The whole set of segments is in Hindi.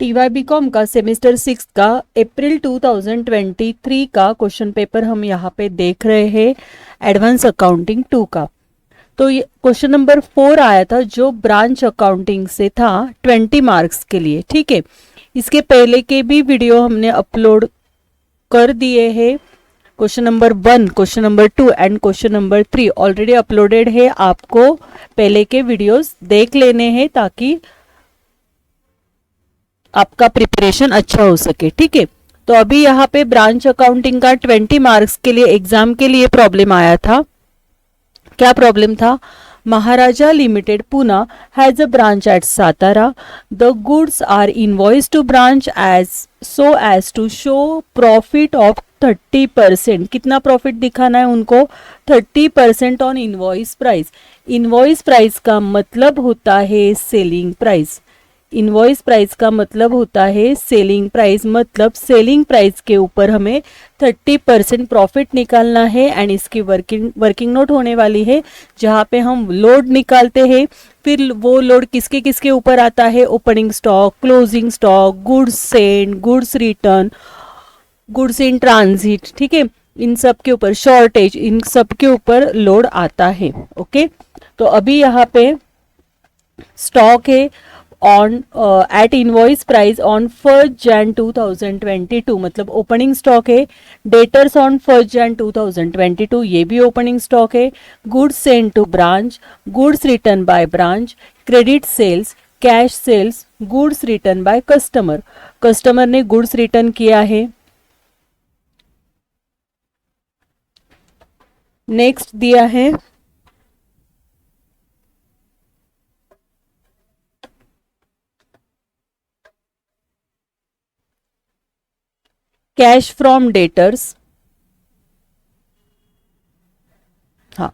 TY-BCom का सेमेस्टर 6 का अप्रैल 2023 का क्वेश्चन पेपर हम यहाँ पे देख रहे हैं एडवांस अकाउंटिंग 2 का। तो ये क्वेश्चन नंबर 4 आया था जो ब्रांच अकाउंटिंग से था 20 मार्क्स के लिए। ठीक है, इसके पहले के भी वीडियो हमने अपलोड कर दिए हैं। Question number 1, question number 2 and question number 3 already uploaded है। आपको पहले के वीडियोस देख लेने हैं ताकि आपका प्रिपरेशन अच्छा हो सके। ठीक है, तो अभी यहाँ पे ब्रांच अकाउंटिंग का 20 मार्क्स के लिए एग्जाम के लिए प्रॉब्लम आया था। क्या प्रॉब्लम था? Maharaja Limited Pune has a branch at Satara. The goods are invoice to branch as so as to show profit of 30%। कितना प्रॉफिट दिखाना है उनको? 30% on invoice price. Invoice price का मतलब होता है सेलिंग प्राइस। इनवॉइस प्राइस का मतलब होता है सेलिंग प्राइस, मतलब सेलिंग प्राइस के ऊपर हमें 30% प्रॉफिट निकालना है। एंड इसकी वर्किंग नोट होने वाली है जहाँ पे हम लोड निकालते हैं। फिर वो लोड किसके किसके ऊपर आता है? Opening stock, closing stock, goods send, goods return, goods in transit. ठीक है, इन सब के ऊपर, शॉर्टेज, इन सब के ऊपर लोड आता है। ओके, तो अभी यहाँ पे स्टॉक है on at invoice price on 1 Jan 2022, मतलब ओपनिंग स्टॉक है। डेटर्स ऑन 1 Jan 2022, ये भी ओपनिंग स्टॉक है। Goods send to branch, goods return by branch, credit sales, cash sales, goods return by customer. Customer ने गुड्स रिटर्न किया है। नेक्स्ट दिया है कैश फ्रॉम डेटर्स। हाँ,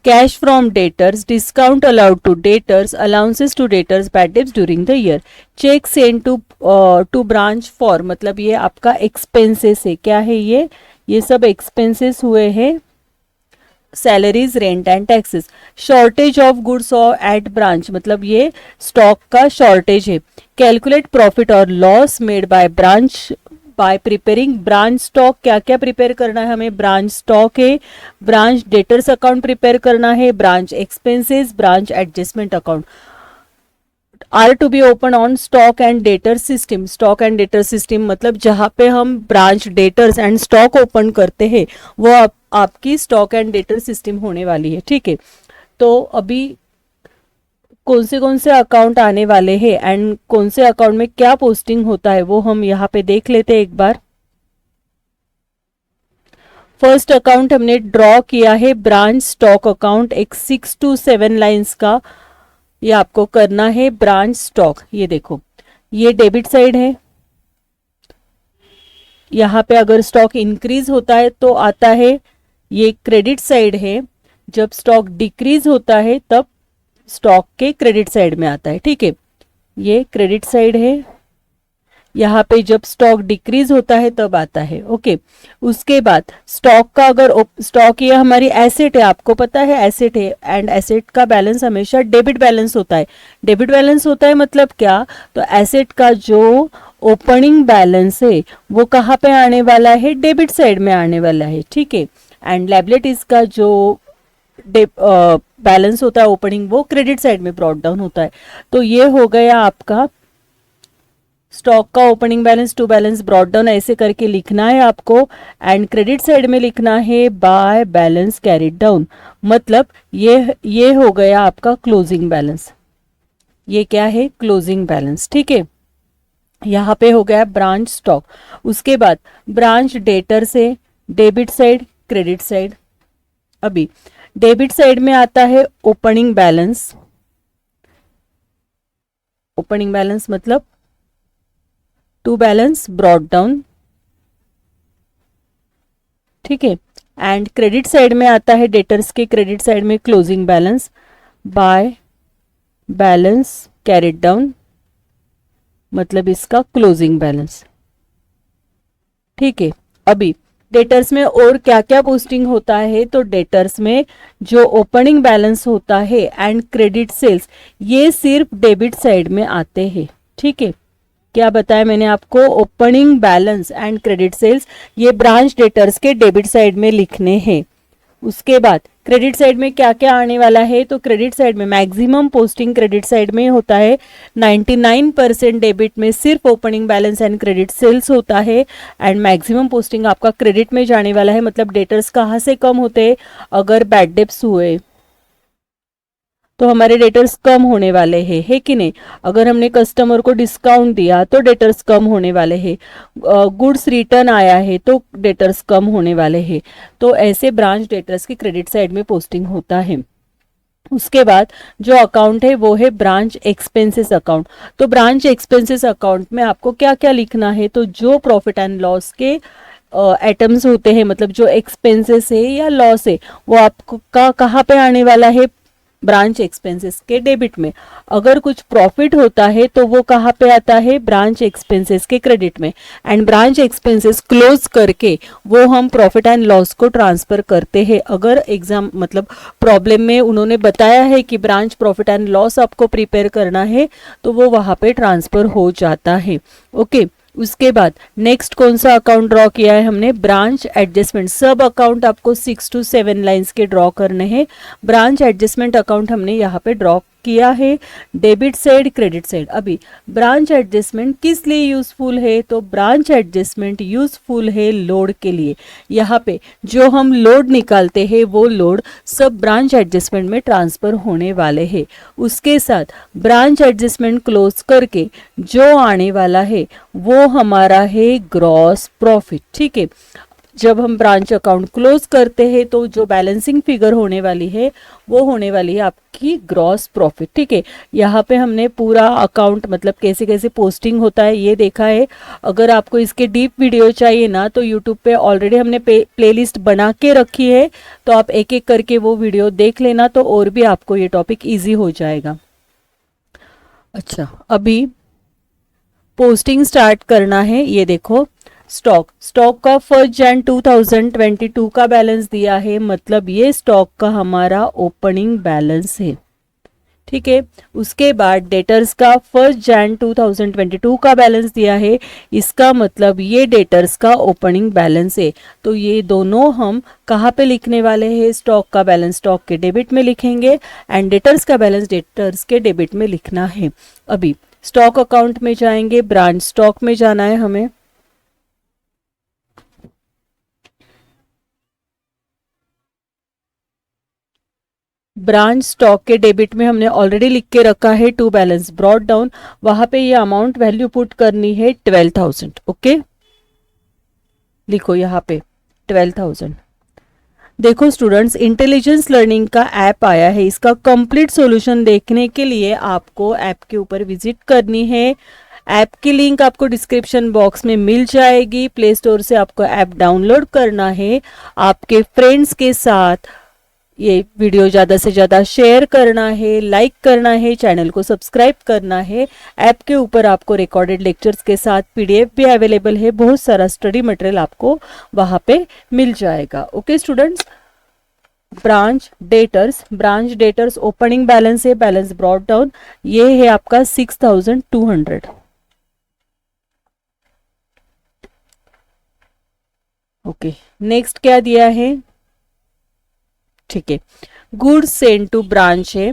cash from debtors, discount allowed to debtors, allowances to debtors, bad debts during the year. Check send to branch for, मतलब ये आपका एक्सपेंसेस है। क्या है ये सब एक्सपेंसेस हुए हैं। Salaries, rent and taxes. Shortage of goods at branch, मतलब ये स्टॉक का शॉर्टेज है। कैलकुलेट प्रॉफिट और loss made by branch by preparing branch stock. क्या क्या प्रिपेयर करना है हमें? ब्रांच स्टॉक है, ब्रांच डेटर्स अकाउंट प्रिपेयर करना है, branch expenses, branch adjustment account are to be open on stock and debtor system. Stock and debtor system मतलब जहाँ पे हम branch debtors and stock open करते हैं वो आपकी स्टॉक एंड डेटर सिस्टम होने वाली है। ठीक है, तो अभी कौन से अकाउंट आने वाले हैं एंड कौन से अकाउंट में क्या पोस्टिंग होता है वो हम यहाँ पे देख लेते हैं एक बार। फर्स्ट अकाउंट हमने ड्रॉ किया है ब्रांच स्टॉक अकाउंट, एक 6 to 7 लाइंस का ये आपको करना है ब्रांच स्टॉक। ये देखो, ये डेबिट साइड है। यहाँ पे अगर स्टॉक इंक्रीज होता है तो आता है, ये क्रेडिट साइड है। जब स्टॉक डिक्रीज होता है तब स्टॉक के क्रेडिट साइड में आता है। ठीक है, ये क्रेडिट साइड है। यहाँ पे जब स्टॉक डिक्रीज होता है तब आता है। ओके, उसके बाद स्टॉक का अगर स्टॉक ये हमारी एसेट है, आपको पता है एसेट है, एंड एसेट का बैलेंस हमेशा डेबिट बैलेंस होता है। डेबिट बैलेंस होता है मतलब क्या? तो एसेट का जो ओपनिंग बैलेंस है वो कहाँ पे आने वाला है? डेबिट साइड में आने वाला है। ठीक है, एंड लायबिलिटीज का जो बैलेंस होता है ओपनिंग, वो क्रेडिट साइड में ब्रॉट डाउन होता है। तो ये हो गया आपका स्टॉक का opening balance to balance brought down, ऐसे करके लिखना है आपको। एंड क्रेडिट साइड में लिखना है बाय बैलेंस कैरिड डाउन, मतलब ये हो गया आपका क्लोजिंग बैलेंस। ये क्या है? Closing balance. ठीक है, यहाँ पे हो गया ब्रांच स्टॉक। उसके बाद ब्रांच डेटर से डेबिट साइड, क्रेडिट साइड। अभी डेबिट साइड में आता है ओपनिंग बैलेंस। ओपनिंग बैलेंस मतलब टू बैलेंस ब्रॉट डाउन। ठीक है, एंड क्रेडिट साइड में आता है डेटर्स के क्रेडिट साइड में closing balance by balance carried down, मतलब इसका क्लोजिंग बैलेंस। ठीक है, अभी डेटर्स में और क्या क्या पोस्टिंग होता है? तो डेटर्स में जो ओपनिंग बैलेंस होता है एंड क्रेडिट सेल्स, ये सिर्फ डेबिट साइड में आते हैं। ठीक है, क्या बताया मैंने आपको, opening balance and credit sales ये ब्रांच डेटर्स के डेबिट साइड में लिखने हैं। उसके बाद क्रेडिट साइड में क्या क्या आने वाला है, तो क्रेडिट साइड में मैक्सिमम पोस्टिंग क्रेडिट साइड में होता है 99% डेबिट में सिर्फ opening balance and credit sales होता है, एंड मैक्सिमम पोस्टिंग आपका क्रेडिट में जाने वाला है। मतलब डेटर्स कहाँ से कम होते हैं, अगर बैड डेब्ट्स हुए तो हमारे डेटर्स कम होने वाले हैं, है कि नहीं। अगर हमने कस्टमर को डिस्काउंट दिया तो डेटर्स कम होने वाले हैं, गुड्स रिटर्न आया है तो डेटर्स कम होने वाले हैं। तो ऐसे ब्रांच डेटर्स की क्रेडिट साइड में पोस्टिंग होता है। उसके बाद जो अकाउंट है वो है ब्रांच एक्सपेंसेस अकाउंट। तो ब्रांच एक्सपेंसेस अकाउंट में आपको क्या क्या लिखना है, तो जो प्रॉफिट एंड लॉस के आइटम्स होते हैं, मतलब जो एक्सपेंसेस है या लॉस है, वो आपको कहाँ पे आने वाला है, ब्रांच एक्सपेंसेस के डेबिट में। अगर कुछ प्रॉफिट होता है तो वो कहाँ पे आता है, ब्रांच एक्सपेंसेस के क्रेडिट में। एंड ब्रांच एक्सपेंसेस क्लोज करके वो हम प्रॉफिट एंड लॉस को ट्रांसफर करते हैं। अगर एग्जाम मतलब प्रॉब्लम में उन्होंने बताया है कि ब्रांच प्रॉफिट एंड लॉस आपको प्रिपेयर करना है तो वो वहाँ पे ट्रांसफर हो जाता है। ओके, उसके बाद नेक्स्ट कौन सा अकाउंट ड्रॉ किया है हमने, ब्रांच एडजस्टमेंट। सब अकाउंट आपको 6 to 7 लाइंस के ड्रॉ करने हैं। ब्रांच एडजस्टमेंट अकाउंट हमने यहाँ पे ड्रॉ किया है, डेबिट साइड क्रेडिट साइड। अभी ब्रांच एडजस्टमेंट किस लिए यूजफुल है, तो ब्रांच एडजस्टमेंट यूजफुल है लोड के लिए। यहाँ पे जो हम लोड निकालते हैं वो लोड सब ब्रांच एडजस्टमेंट में ट्रांसफर होने वाले हैं। उसके साथ ब्रांच एडजस्टमेंट क्लोज करके जो आने वाला है वो हमारा है ग्रॉस प्रॉफिट। ठीक है, जब हम ब्रांच अकाउंट क्लोज करते हैं तो जो बैलेंसिंग फिगर होने वाली है वो होने वाली है आपकी ग्रॉस प्रॉफिट। ठीक है, यहाँ पे हमने पूरा अकाउंट मतलब कैसे कैसे पोस्टिंग होता है ये देखा है। अगर आपको इसके डीप वीडियो चाहिए ना तो यूट्यूब पे ऑलरेडी हमने प्लेलिस्ट बना के रखी है, तो आप एक एक करके वो वीडियो देख लेना, तो और भी आपको ये टॉपिक ईजी हो जाएगा। अच्छा, अभी पोस्टिंग स्टार्ट करना है। ये देखो, स्टॉक का 1 Jan 2022 का बैलेंस दिया है, मतलब ये स्टॉक का हमारा ओपनिंग बैलेंस है। ठीक है, उसके बाद डेटर्स का 1 Jan 2022 का बैलेंस दिया है, इसका मतलब ये डेटर्स का ओपनिंग बैलेंस है। तो ये दोनों हम कहाँ पे लिखने वाले हैं, स्टॉक का बैलेंस स्टॉक के डेबिट में लिखेंगे एंड डेटर्स का बैलेंस डेटर्स के डेबिट में लिखना है। अभी स्टॉक अकाउंट में जाएंगे, ब्रांच स्टॉक में जाना है हमें। ब्रांच स्टॉक के डेबिट में हमने ऑलरेडी लिख के रखा है टू बैलेंस ब्रॉट डाउन, वहां पे ये अमाउंट वैल्यू पुट करनी है 12,000। ओके, लिखो यहाँ पे 12,000। देखो स्टूडेंट्स, इंटेलिजेंस लर्निंग का ऐप आया है, इसका कंप्लीट सॉल्यूशन देखने के लिए आपको ऐप के ऊपर विजिट करनी है। ऐप की लिंक आपको डिस्क्रिप्शन बॉक्स में मिल जाएगी। प्ले स्टोर से आपको ऐप डाउनलोड करना है, आपके फ्रेंड्स के साथ ये वीडियो ज़्यादा से ज़्यादा शेयर करना है, लाइक करना है, चैनल को सब्सक्राइब करना है। ऐप के ऊपर आपको रिकॉर्डेड लेक्चर्स के साथ पीडीएफ भी अवेलेबल है, बहुत सारा स्टडी मटेरियल आपको वहाँ पे मिल जाएगा। Okay students, branch debtors opening balance है, बैलेंस ब्रॉट डाउन, ये है आपका 6,200। ओके, नेक्स्ट क्या दिया है, ठीक है, गुड्स सेंड टू ब्रांच है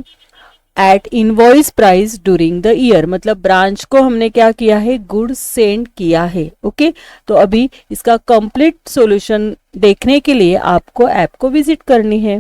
at invoice price during the year, मतलब ब्रांच को हमने क्या किया है, गुड्स सेंड किया है। ओके, तो अभी इसका कंप्लीट सॉल्यूशन देखने के लिए आपको ऐप को विजिट करनी है।